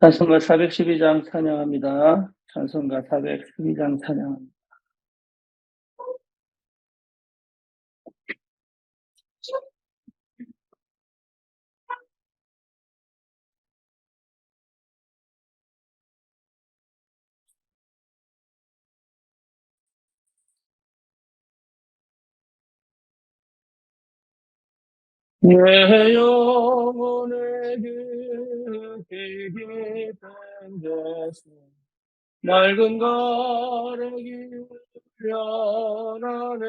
찬송가 412장 찬양합니다. 찬송가 412장 찬양합니다. 내 영혼의 깊이 깊은 데서 맑은 가락이 변하네.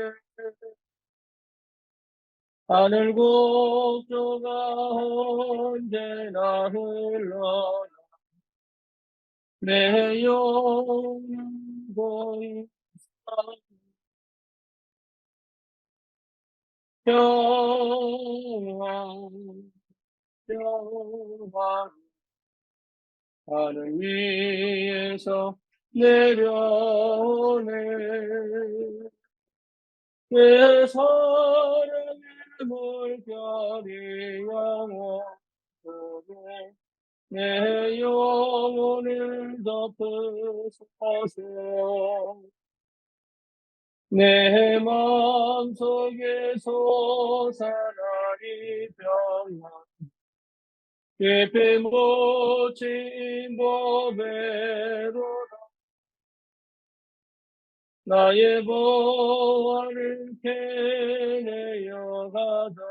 하늘 곡조가 언제나 흘러나 내 영혼 보이 평안 평안 하늘 위에서 내려오네. 내 사랑의 물결이 영원하네. 내 영혼을 덮으소서. 내 마음속에 솟아나리 평안 깊이 묻힌 보배로 나의 보화를 캐내어 가져가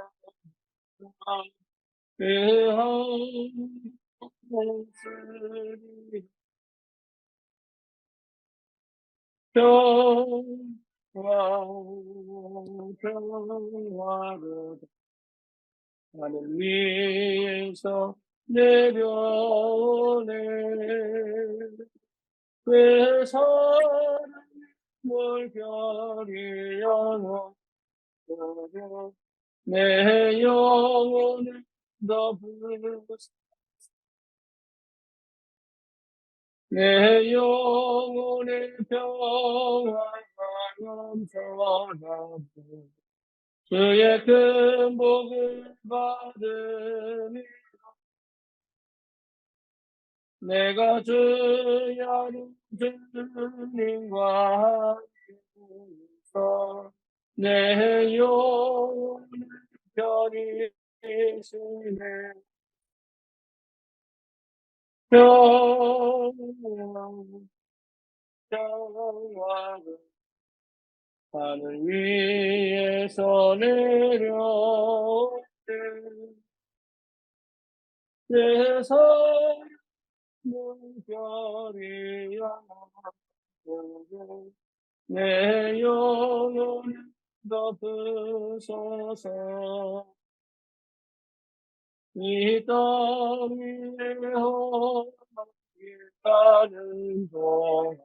그 한없으리 평화로 하늘 위에서 내려오네. 그 사랑의 물결이 영원하네. 내 영혼을 덮으소서. 내 영혼의 평화가 넘쳐나고 주의 큰 복을 받으니 내가 주여 주님과 함께서 내 영혼을 편히 쉬네. 평안 평화로 하늘 위에서 내려오네. 세상 물결이 영원하네. 내 영혼을 덮으소서. 이 땅 위에 험하게 가는 동안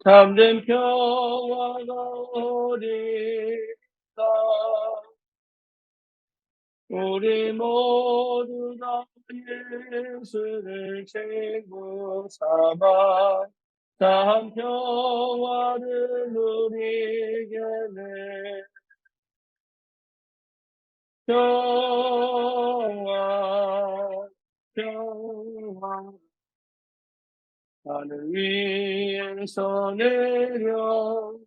참된 평화가 어디다. 우리 모두 다 예수를 친구 삼아 참 평화를 누리겠네. 평화 평화 하늘 위에서 내려오네.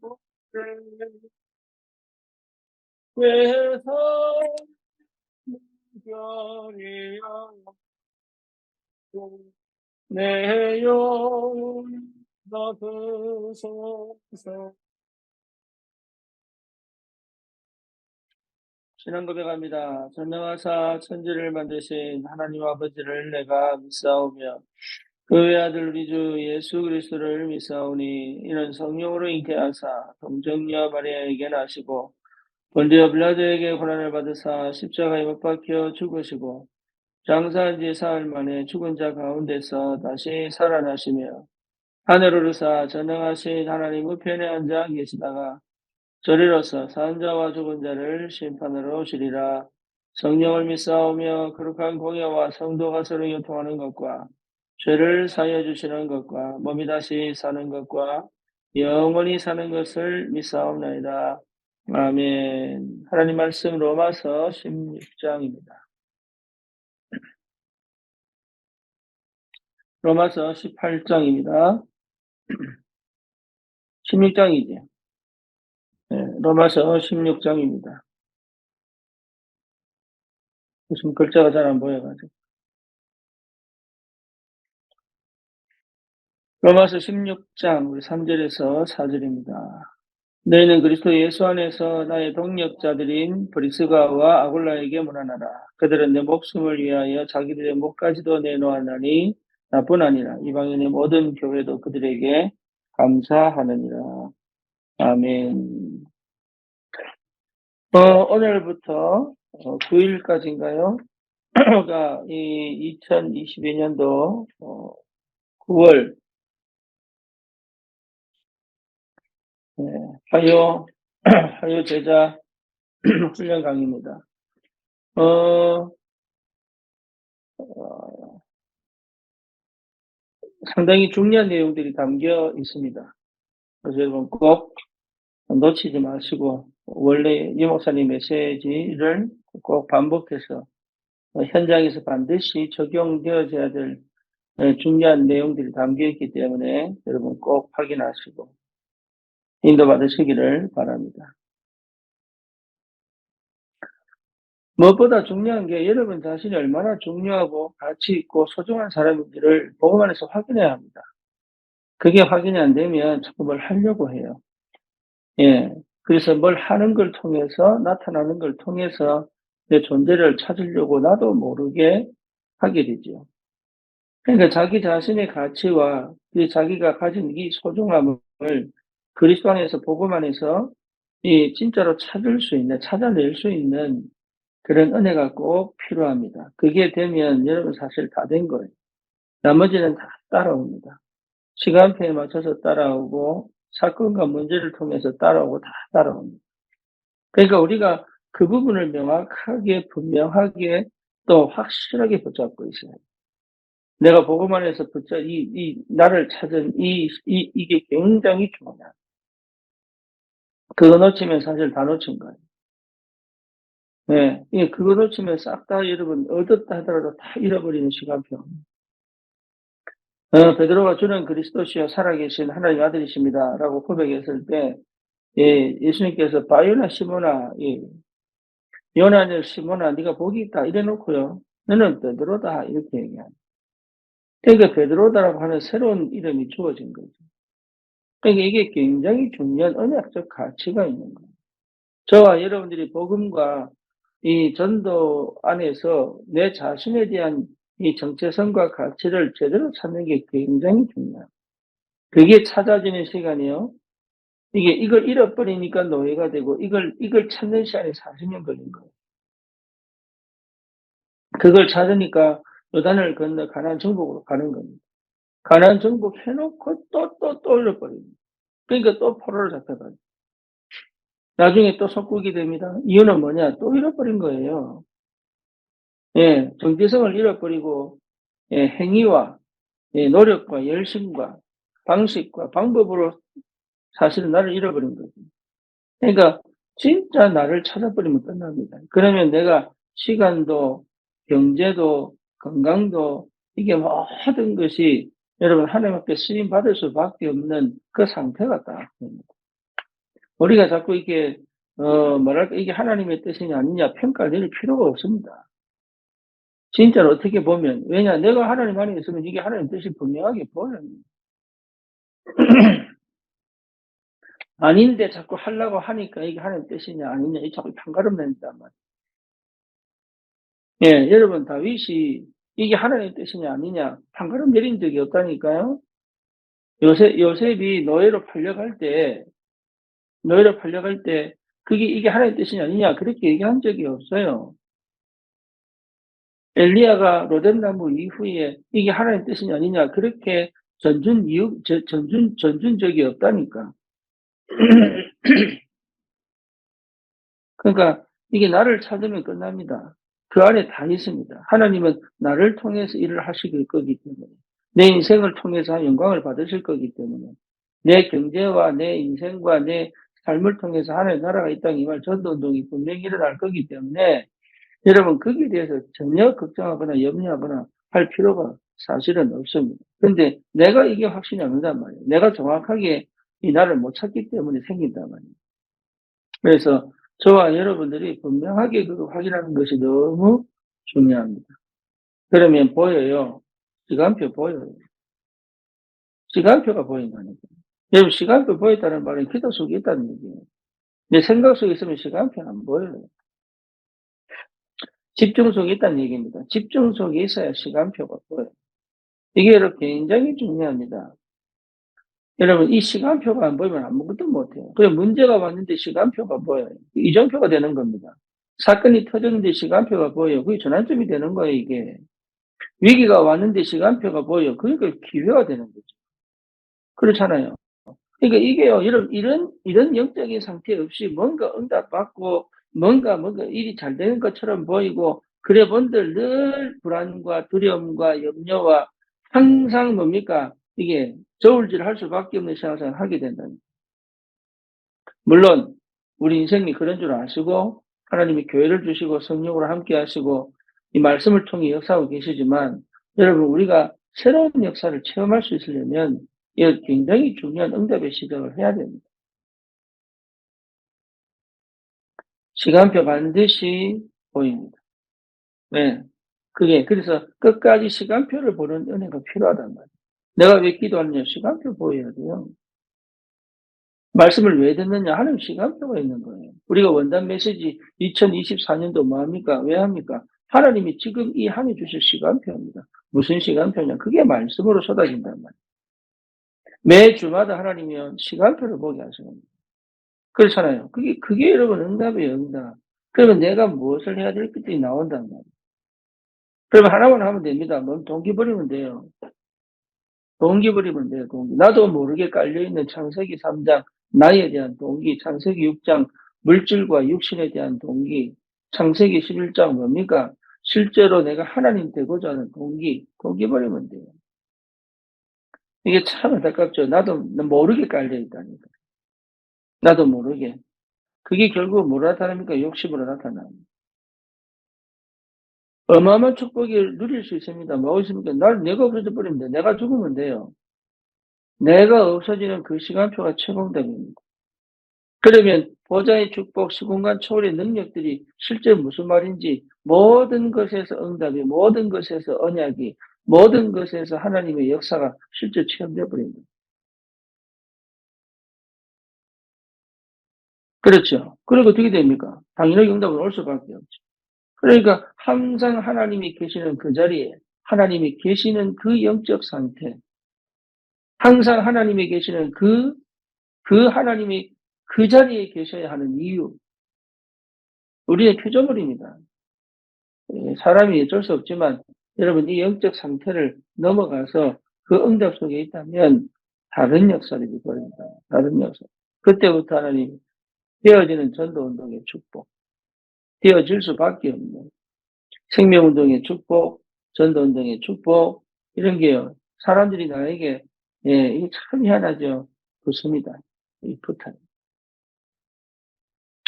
그래서 별이 영원하고 내 영혼을 덮으소서. 신앙 고백합니다. 전능하사 천지를 만드신 하나님 아버지를 내가 믿사오며 그 외아들 우리 주 예수 그리스도를 믿사오니 이는 성령으로 잉태하사 동정녀 마리아에게 나시고 본디오 빌라도에게 고난을 받으사 십자가에 못 박혀 죽으시고 장사한 지 사흘 만에 죽은 자 가운데서 다시 살아나시며 하늘 오르사 전능하신 하나님 우편에 앉아 계시다가 저리로서 산 자와 죽은 자를 심판하러 오시리라. 성령을 믿사오며 거룩한 공예와 성도가 서로 교통하는 것과 죄를 사하여 주시는 것과 몸이 다시 사는 것과 영원히 사는 것을 믿사옵나이다. 아멘. 하나님 말씀 로마서 16장입니다. 로마서 18장입니다. 16장이지. 네, 로마서 16장입니다. 무슨 글자가 잘 안 보여가지고. 로마서 16장 우리 3절에서 4절입니다. 너희는 그리스도 예수 안에서 나의 동력자들인 브리스가와 아굴라에게 문안하라. 그들은 내 목숨을 위하여 자기들의 목까지도 내놓았나니 나뿐 아니라 이방인의 모든 교회도 그들에게 감사하느니라. 아멘. 오늘부터 9일까지인가요? 가 이 2022년도 9월 화요 화요 제자 훈련 강의입니다. 어, 어, 상당히 중요한 내용들이 담겨 있습니다. 그래서 여러분 꼭 놓치지 마시고 원래 이 목사님 메시지를 꼭 반복해서 현장에서 반드시 적용되어져야 될 중요한 내용들이 담겨 있기 때문에 여러분 꼭 확인하시고 인도받으시기를 바랍니다. 무엇보다 중요한 게 여러분 자신이 얼마나 중요하고 가치 있고 소중한 사람인지를 복음 안에서 확인해야 합니다. 그게 확인이 안 되면 자꾸 뭘 하려고 해요. 예. 그래서 뭘 하는 걸 통해서 나타나는 걸 통해서 내 존재를 찾으려고 나도 모르게 하게 되죠. 그러니까 자기 자신의 가치와 자기가 가진 이 소중함을 그리스도 안에서 복음 안에서 이 진짜로 찾을 수 있는, 찾아낼 수 있는 그런 은혜가 꼭 필요합니다. 그게 되면 여러분 사실 다 된 거예요. 나머지는 다 따라옵니다. 시간표에 맞춰서 따라오고 사건과 문제를 통해서 따라오고 다 따라옵니다. 그러니까 우리가 그 부분을 명확하게 분명하게 또 확실하게 붙잡고 있어요. 내가 복음 안에서 나를 찾은 이게 굉장히 중요해요. 그거 놓치면 사실 다 놓친 거예요. 네. 그거 놓치면 싹 다 여러분 얻었다 하더라도 다 잃어버리는 시간표. 베드로가 주는 그리스도시여 살아계신 하나님 아들이십니다. 라고 고백했을 때, 예수님께서 바요나 시모나, 요나냐 시모나, 네가 복이 있다. 이래 놓고요. 너는 베드로다. 이렇게 얘기합니다. 그러니까 베드로다라고 하는 새로운 이름이 주어진 거죠. 그러니까 이게 굉장히 중요한 언약적 가치가 있는 거예요. 저와 여러분들이 복음과 이 전도 안에서 내 자신에 대한 이 정체성과 가치를 제대로 찾는 게 굉장히 중요해요. 그게 찾아지는 시간이요. 이걸 잃어버리니까 노예가 되고, 이걸 찾는 시간이 40년 걸린 거예요. 그걸 찾으니까 요단을 건너 가나안 정복으로 가는 겁니다. 가나안 정복 해놓고 또 잃어버립니다. 그러니까 또 포로로 잡혀가요. 나중에 또 속국이 됩니다. 이유는 뭐냐? 또 잃어버린 거예요. 정체성을 잃어버리고, 행위와, 노력과 열심과 방식과 방법으로 사실은 나를 잃어버린 거죠. 그러니까 진짜 나를 찾아버리면 끝납니다. 그러면 내가 시간도 경제도 건강도 이게 모든 것이 여러분 하나님 앞에 쓰임 받을 수밖에 없는 그 상태가 딱 됩니다. 우리가 자꾸 이게 뭐랄까 이게 하나님의 뜻이냐 아니냐 평가를 내릴 필요가 없습니다. 진짜로 어떻게 보면 왜냐 내가 하나님 안에 있으면 이게 하나님 뜻이 분명하게 보여요. 아닌데 자꾸 하려고 하니까 이게 하나님 뜻이냐 아니냐 이 자꾸 판가름 낸단 말이에요. 여러분 다윗이 이게 하나님 뜻이냐 아니냐 판가름 내린 적이 없다니까요. 요셉이 노예로 팔려갈 때 그게 이게 하나님 뜻이냐 아니냐 그렇게 얘기한 적이 없어요. 엘리야가 로뎀나무 이후에 이게 하나님 뜻이냐 아니냐 그렇게 전준 적이 없다니까. 그러니까 이게 나를 찾으면 끝납니다. 그 안에 다 있습니다. 하나님은 나를 통해서 일을 하실 거기 때문에 내 인생을 통해서 영광을 받으실 거기 때문에 내 경제와 내 인생과 내 삶을 통해서 하나님의 나라가 이 땅에 임할 전도운동이 분명히 일어날 거기 때문에 여러분 거기에 대해서 전혀 걱정하거나 염려하거나 할 필요가 사실은 없습니다. 근데 내가 이게 확신이 없는단 말이에요. 내가 정확하게 이 나를 못 찾기 때문에 생긴단 말이에요. 그래서 저와 여러분들이 분명하게 그걸 확인하는 것이 너무 중요합니다. 그러면 보여요. 시간표 보여요. 시간표가 보인다는 거예요. 여러분, 시간표 보였다는 말은 기도 속에 있다는 얘기예요. 내 생각 속에 있으면 시간표는 안 보여요. 집중 속에 있다는 얘기입니다. 집중 속에 있어야 시간표가 보여요. 이게 여러분 굉장히 중요합니다. 여러분, 이 시간표가 안 보이면 아무것도 못해요. 그래, 문제가 왔는데 시간표가 보여요. 이정표가 되는 겁니다. 사건이 터졌는데 시간표가 보여요. 그게 전환점이 되는 거예요, 이게. 위기가 왔는데 시간표가 보여요. 그러니까 기회가 되는 거죠. 그렇잖아요. 그러니까 이게요, 이런 영적인 상태 없이 뭔가 응답받고, 뭔가 일이 잘 되는 것처럼 보이고, 그래 본들 늘 불안과 두려움과 염려와 항상 뭡니까? 이게 저울질 할 수밖에 없는 생활을 하게 된다는. 물론, 우리 인생이 그런 줄 아시고, 하나님이 교회를 주시고, 성령으로 함께 하시고, 이 말씀을 통해 역사하고 계시지만, 여러분, 우리가 새로운 역사를 체험할 수 있으려면, 이 굉장히 중요한 응답의 시작을 해야 됩니다. 시간표 반드시 보입니다. 네. 그래서 끝까지 시간표를 보는 은혜가 필요하단 말이에요. 내가 왜 기도하느냐? 시간표 보여야 돼요. 말씀을 왜 듣느냐 하는 시간표가 있는 거예요. 우리가 원단 메시지 2024년도 뭐 합니까? 왜 합니까? 하나님이 지금 이 한 해 주실 시간표입니다. 무슨 시간표냐? 그게 말씀으로 쏟아진단 말이에요. 매 주마다 하나님이 시간표를 보게 하시는 거예요. 그렇잖아요. 그게 여러분 응답이에요, 응답. 그러면 내가 무엇을 해야 될 것들이 나온단 말이에요. 그러면 하나만 하면 됩니다. 뭔 동기 부리면 돼요. 동기 부리면 돼요, 동기. 나도 모르게 깔려있는 창세기 3장, 나에 대한 동기, 창세기 6장, 물질과 육신에 대한 동기, 창세기 11장 뭡니까? 실제로 내가 하나님 되고자 하는 동기 버리면 돼요. 이게 참 안타깝죠. 나도 모르게 깔려있다니까. 나도 모르게. 그게 결국 뭐로 나타납니까? 욕심으로 나타납니다. 어마어마한 축복을 누릴 수 있습니다. 뭐 있습니까? 내가 없어져 버리면 돼. 내가 죽으면 돼요. 내가 없어지는 그 시간표가 최고답입니다. 그러면 보좌의 축복, 시공간 초월의 능력들이 실제 무슨 말인지 모든 것에서 응답이, 모든 것에서 언약이, 모든 것에서 하나님의 역사가 실제 체험되어 버립니다. 그렇죠. 그리고 어떻게 됩니까? 당연하게 응답은 올 수밖에 없죠. 그러니까 항상 하나님이 계시는 그 자리에, 하나님이 계시는 그 영적 상태, 항상 하나님이 계시는 그 하나님이 그 자리에 계셔야 하는 이유, 우리의 표적물입니다. 사람이 어쩔 수 없지만 여러분 이 영적 상태를 넘어가서 그 응답 속에 있다면 다른 역사를 이루어집니다. 다른 역사. 그때부터 하나님 되어지는 전도운동의 축복, 되어질 수밖에 없는 생명운동의 축복, 전도운동의 축복 이런 게요. 사람들이 나에게 이게 참 희한하죠. 붙습니다. 이 붙어요.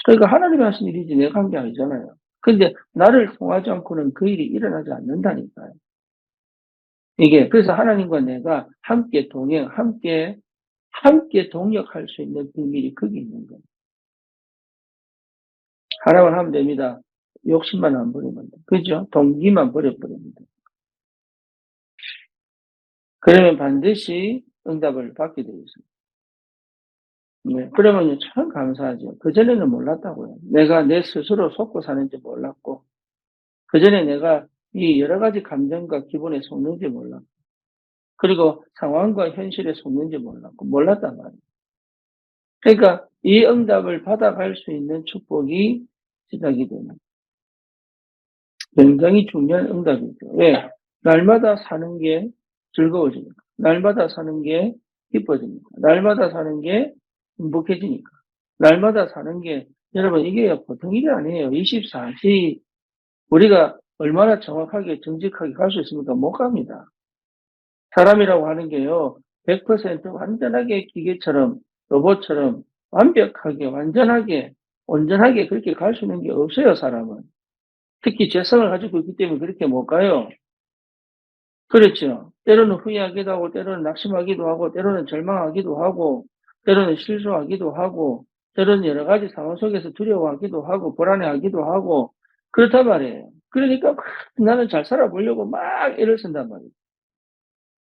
그러니까 하나님이 하신 일이지 내가 한 게 아니잖아요. 근데 나를 통하지 않고는 그 일이 일어나지 않는다니까요. 이게 그래서 하나님과 내가 함께 동행, 함께 동역할 수 있는 비밀이 거기 있는 거예요. 하나만 하면 됩니다. 욕심만 안 버리면 돼. 그죠? 동기만 버려버립니다. 그러면 반드시 응답을 받게 되어 있습니다. 네. 그러면 참 감사하죠. 그전에는 몰랐다고요. 내가 내 스스로 속고 사는지 몰랐고, 그전에 내가 이 여러 가지 감정과 기분에 속는지 몰랐고, 그리고 상황과 현실에 속는지 몰랐단 말이에요. 그러니까 이 응답을 받아갈 수 있는 축복이 시작이 되는 굉장히 중요한 응답이죠. 왜? 날마다 사는 게 즐거워지니까. 날마다 사는 게 기뻐지니까. 날마다 사는 게 행복해지니까. 날마다 사는 게 여러분 이게 보통 일이 아니에요. 24시 우리가 얼마나 정확하게 정직하게 갈 수 있습니까? 못 갑니다. 사람이라고 하는 게요. 100% 완전하게 기계처럼 로봇처럼 완벽하게 완전하게 온전하게 그렇게 갈 수 있는 게 없어요, 사람은. 특히 죄성을 가지고 있기 때문에 그렇게 못 가요. 그렇죠. 때로는 후회하기도 하고 때로는 낙심하기도 하고 때로는 절망하기도 하고 때로는 실수하기도 하고 때로는 여러 가지 상황 속에서 두려워하기도 하고 불안해하기도 하고 그렇단 말이에요. 그러니까 막 나는 잘 살아보려고 막 애를 쓴단 말이에요.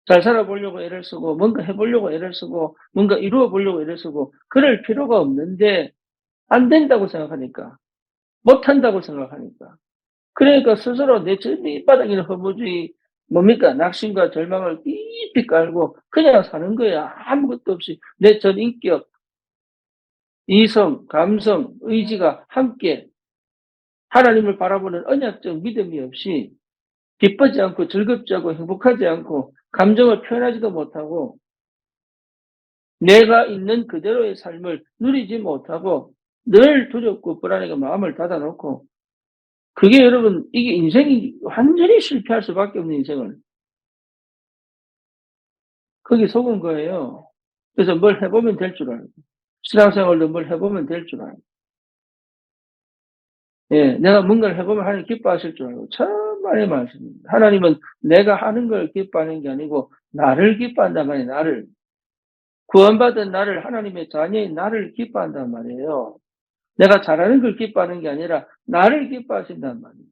잘 살아보려고 애를 쓰고 뭔가 해 보려고 애를 쓰고 뭔가 이루어 보려고 애를 쓰고 그럴 필요가 없는데 안 된다고 생각하니까 못한다고 생각하니까 그러니까 스스로 내 밑바닥에는 허무주의 뭡니까 낙심과 절망을 삐삐 깔고 그냥 사는 거야. 아무것도 없이 내 전 인격, 이성, 감성, 의지가 함께 하나님을 바라보는 언약적 믿음이 없이 기쁘지 않고 즐겁지 않고 행복하지 않고 감정을 표현하지도 못하고 내가 있는 그대로의 삶을 누리지 못하고 늘 두렵고 불안하게 마음을 닫아 놓고 그게 여러분 이게 인생이 완전히 실패할 수밖에 없는 인생을 거기 속은 거예요. 그래서 뭘 해 보면 될 줄 알고 신앙생활도 뭘 해 보면 될 줄 알고 예 내가 뭔가를 해 보면 하나님 기뻐하실 줄 알고 천만의 말씀입니다. 하나님은 내가 하는 걸 기뻐하는 게 아니고 나를 기뻐한단 말이에요, 나를. 구원받은 나를 하나님의 자녀인 나를 기뻐한단 말이에요. 내가 잘하는 걸 기뻐하는 게 아니라 나를 기뻐하신단 말이에요.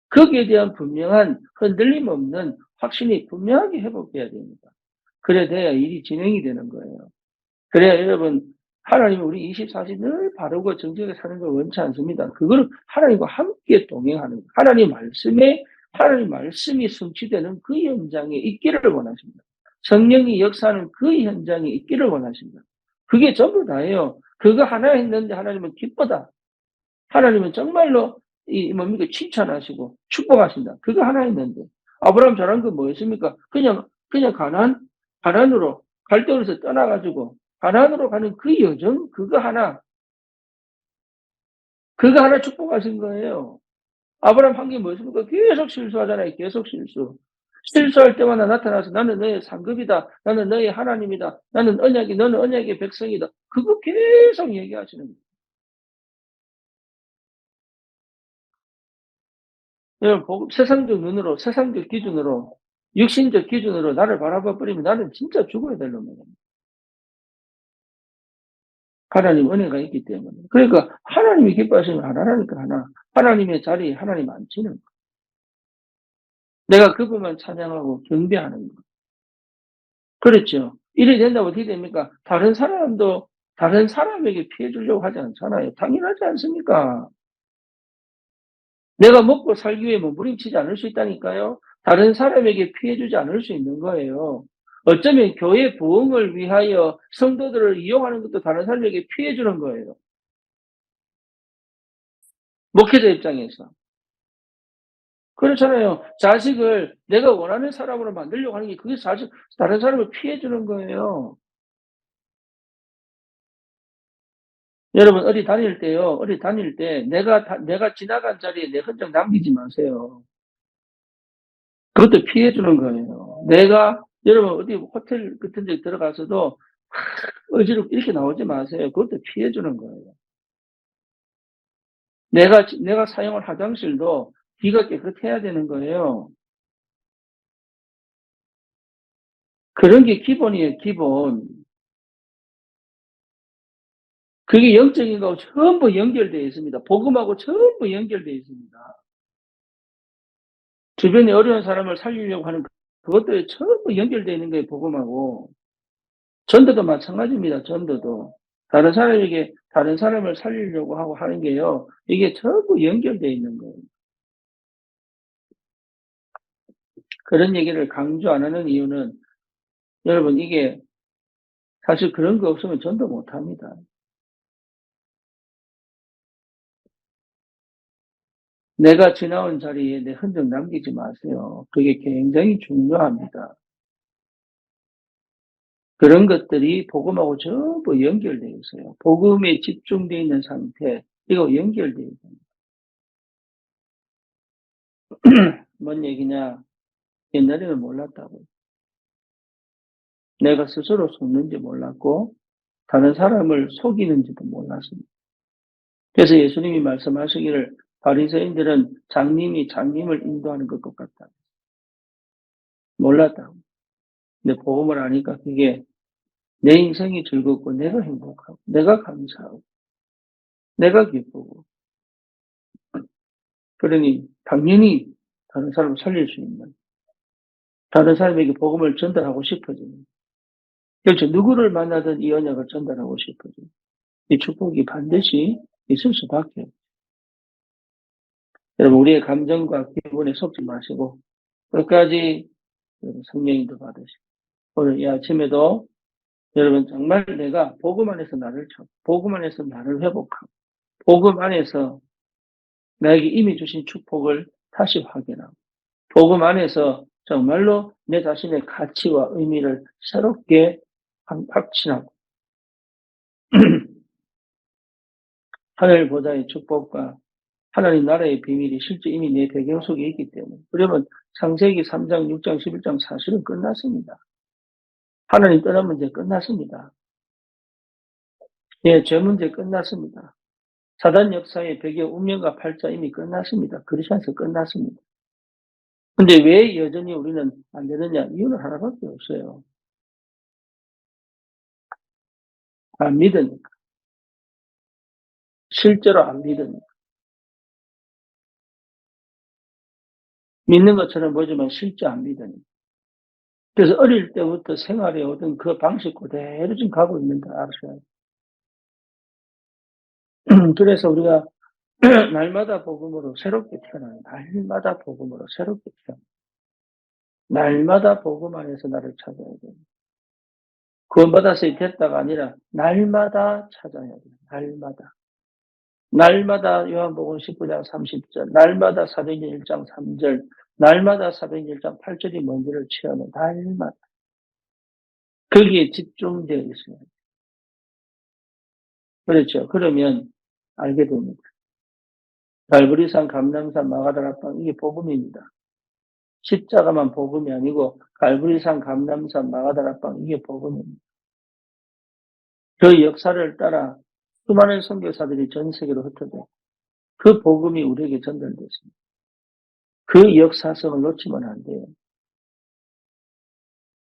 거기에 대한 분명한 흔들림 없는 확신이 분명하게 회복돼야 됩니다. 그래 돼야 일이 진행이 되는 거예요. 그래야 여러분 하나님은 우리 24시 늘 바르고 정직하게 사는 걸 원치 않습니다. 그거를 하나님과 함께 동행하는 거예요. 하나님 말씀이 성취되는 그 현장에 있기를 원하십니다. 성령이 역사하는 그 현장에 있기를 원하십니다. 그게 전부 다예요. 그거 하나 했는데 하나님은 기쁘다. 하나님은 정말로 이 뭡니까 칭찬하시고 축복하신다. 그거 하나 했는데 아브라함 잘한 건 뭐였습니까? 그냥 가나안으로 갈대로에서 떠나 가지고 가나안으로 가는 그 여정 그거 하나 축복하신 거예요. 아브라함 한 게 뭐였습니까? 계속 실수하잖아요. 계속 실수. 실수할 때마다 나타나서 나는 너의 상급이다. 나는 너의 하나님이다. 너는 언약의 백성이다. 그거 계속 얘기하시는 거예요. 여러분 세상적 눈으로 세상적 기준으로 육신적 기준으로 나를 바라봐 버리면 나는 진짜 죽어야 될 놈이에요. 하나님 은혜가 있기 때문에. 그러니까 하나님이 기뻐하시면 하나라니까 하나. 하나님의 자리에 하나님 앉히는 거. 내가 그분만 찬양하고 경배하는 거. 그렇죠. 이래 된다고 어떻게 됩니까? 다른 사람에게 피해 주려고 하지 않잖아요. 당연하지 않습니까? 내가 먹고 살기 위해 몸부림치지 않을 수 있다니까요. 다른 사람에게 피해 주지 않을 수 있는 거예요. 어쩌면 교회 부흥을 위하여 성도들을 이용하는 것도 다른 사람에게 피해 주는 거예요. 목회자 입장에서. 그렇잖아요. 자식을 내가 원하는 사람으로 만들려고 하는 게 그게 사실 다른 사람을 피해 주는 거예요. 여러분 어디 다닐 때 내가 지나간 자리에 내 흔적 남기지 마세요. 그것도 피해 주는 거예요. 여러분 어디 호텔 같은 데 들어가서도 어지럽게 이렇게 나오지 마세요. 그것도 피해 주는 거예요. 내가 사용할 화장실도 귀가 깨끗해야 되는 거예요. 그런 게 기본이에요, 기본. 그게 영적인 거하고 전부 연결되어 있습니다. 복음하고 전부 연결되어 있습니다. 주변에 어려운 사람을 살리려고 하는 그것들이 전부 연결되어 있는 거예요, 복음하고. 전도도 마찬가지입니다, 전도도. 다른 사람을 살리려고 하고 하는 게요, 이게 전부 연결되어 있는 거예요. 그런 얘기를 강조 안 하는 이유는 여러분 이게 사실 그런 거 없으면 전도 못 합니다. 내가 지나온 자리에 내 흔적 남기지 마세요. 그게 굉장히 중요합니다. 그런 것들이 복음하고 전부 연결되어 있어요. 복음에 집중되어 있는 상태, 이거 연결되어 있습니다. 뭔 얘기냐? 옛날에는 몰랐다고요. 내가 스스로 속는지 몰랐고 다른 사람을 속이는지도 몰랐습니다. 그래서 예수님이 말씀하시기를 바리새인들은 장님이 장님을 인도하는 것 같다. 몰랐다고. 근데 복음을 아니까 그게 내 인생이 즐겁고 내가 행복하고 내가 감사하고 내가 기쁘고 그러니 당연히 다른 사람을 살릴 수 있는 다른 사람에게 복음을 전달하고 싶어지는 그렇죠. 누구를 만나든 이 언약을 전달하고 싶어지는 이 축복이 반드시 있을 수밖에 없어요. 여러분 우리의 감정과 기분에 속지 마시고 끝까지 성령님도 받으시고 오늘 이 아침에도 여러분 정말 내가 복음 안에서 나를 찾고 복음 안에서 나를 회복하고 복음 안에서 나에게 이미 주신 축복을 다시 확인하고 복음 안에서 정말로 내 자신의 가치와 의미를 새롭게 확신하고 하늘보다의 축복과 하나님 나라의 비밀이 실제 이미 내 배경 속에 있기 때문에 그러면 창세기 3장, 6장, 11장 사실은 끝났습니다. 하나님 떠난 문제 끝났습니다. 예, 죄 문제 끝났습니다. 사단 역사의 배경 운명과 팔자 이미 끝났습니다. 크리스천에서 끝났습니다. 근데 왜 여전히 우리는 안 되느냐? 이유는 하나밖에 없어요. 안 믿으니까. 실제로 안 믿으니까. 믿는 것처럼 보지만 실제 안 믿으니까. 그래서 어릴 때부터 생활해 오던 그 방식 그대로 지금 가고 있는 거 알아요. 그래서 우리가 날마다 복음으로 새롭게 태어나요. 날마다 복음으로 새롭게 태어나요. 날마다 복음 안에서 나를 찾아야 돼요. 구원받았을 때 됐다가 아니라 날마다 찾아야 돼요. 날마다. 날마다 요한복음 19장 30절, 날마다 사도행전 1장 3절, 날마다 사도행전 1장 8절이 뭔지를 체험해. 날마다. 거기에 집중되어 있어요. 그렇죠. 그러면 알게 됩니다. 갈보리산, 감람산, 마가다락방 이게 복음입니다. 십자가만 복음이 아니고 갈보리산, 감람산, 마가다락방 이게 복음입니다. 그 역사를 따라 수많은 선교사들이 전 세계로 흩어져 그 복음이 우리에게 전달됐습니다. 그 역사성을 놓치면 안 돼요.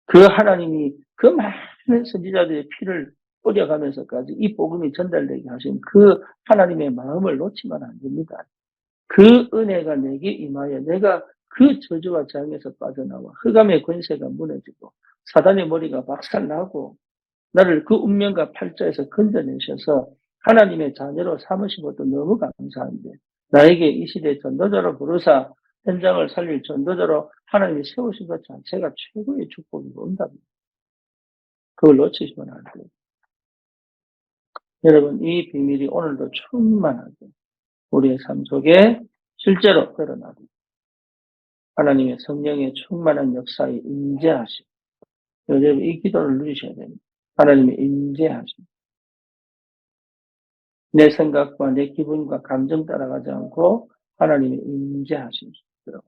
그 하나님이 그 많은 선지자들의 피를 뿌려가면서까지 이 복음이 전달되게 하신 그 하나님의 마음을 놓치면 안 됩니다. 그 은혜가 내게 임하여 내가 그 저주와 장에서 빠져나와 흑암의 권세가 무너지고 사단의 머리가 박살나고 나를 그 운명과 팔자에서 건져내셔서 하나님의 자녀로 삼으신 것도 너무 감사한데 나에게 이 시대 전도자로 부르사 현장을 살릴 전도자로 하나님이 세우신 것 자체가 최고의 축복이고 응답입니다. 그걸 놓치시면 안 돼요. 여러분 이 비밀이 오늘도 충만하게 우리의 삶 속에 실제로 드러나고 하나님의 성령의 충만한 역사에 임재하시고 여러분 이 기도를 누리셔야 됩니다. 하나님의 임재하시고 내 생각과 내 기분과 감정 따라가지 않고 하나님의 임재하심이 있도록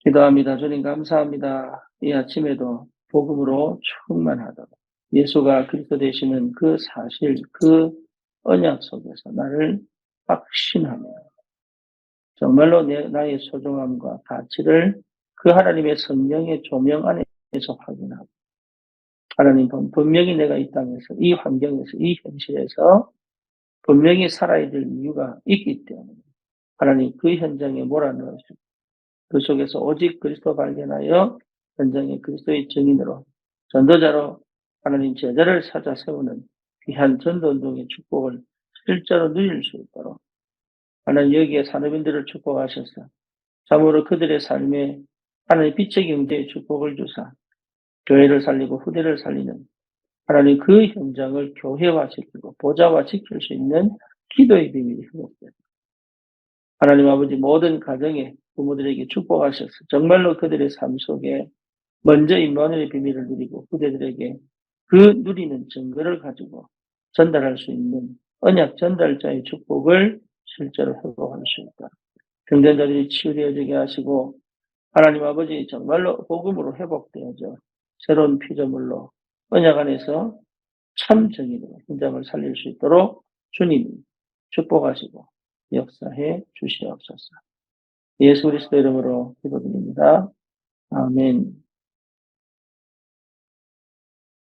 기도합니다. 주님 감사합니다. 이 아침에도 복음으로 충만하도록 예수가 그리스도 되시는 그 사실, 그 언약 속에서 나를 확신하며 정말로 나의 소중함과 가치를 그 하나님의 성령의 조명 안에서 확인하고 하나님 분명히 내가 이 땅에서 이 환경에서 이 현실에서 분명히 살아야 될 이유가 있기 때문에 하나님 그 현장에 몰아넣으시고 그 속에서 오직 그리스도 발견하여 현장에 그리스도의 증인으로 전도자로 하나님 제자를 찾아 세우는 귀한 전도운동의 축복을 실제로 누릴 수 있도록 하나님 여기에 산업인들을 축복하셔서 참으로 그들의 삶에 하나님 빛의 경제의 축복을 주사 교회를 살리고 후대를 살리는 하나님 그 현장을 교회화시키고 보좌화 시킬 수 있는 기도의 비밀이 회복되고 하나님 아버지 모든 가정에 부모들에게 축복하셔서 정말로 그들의 삶 속에 먼저 임마누엘의 비밀을 누리고 후대들에게 그 누리는 증거를 가지고 전달할 수 있는 언약 전달자의 축복을 실제로 회복할 수 있다. 경전자들이 치유되어지게 하시고 하나님 아버지 정말로 복음으로 회복되어져 새로운 피조물로 언약 안에서 참 정의로 현장을 살릴 수 있도록 주님이 축복하시고 역사해 주시옵소서. 예수 그리스도 이름으로 기도드립니다. 아멘.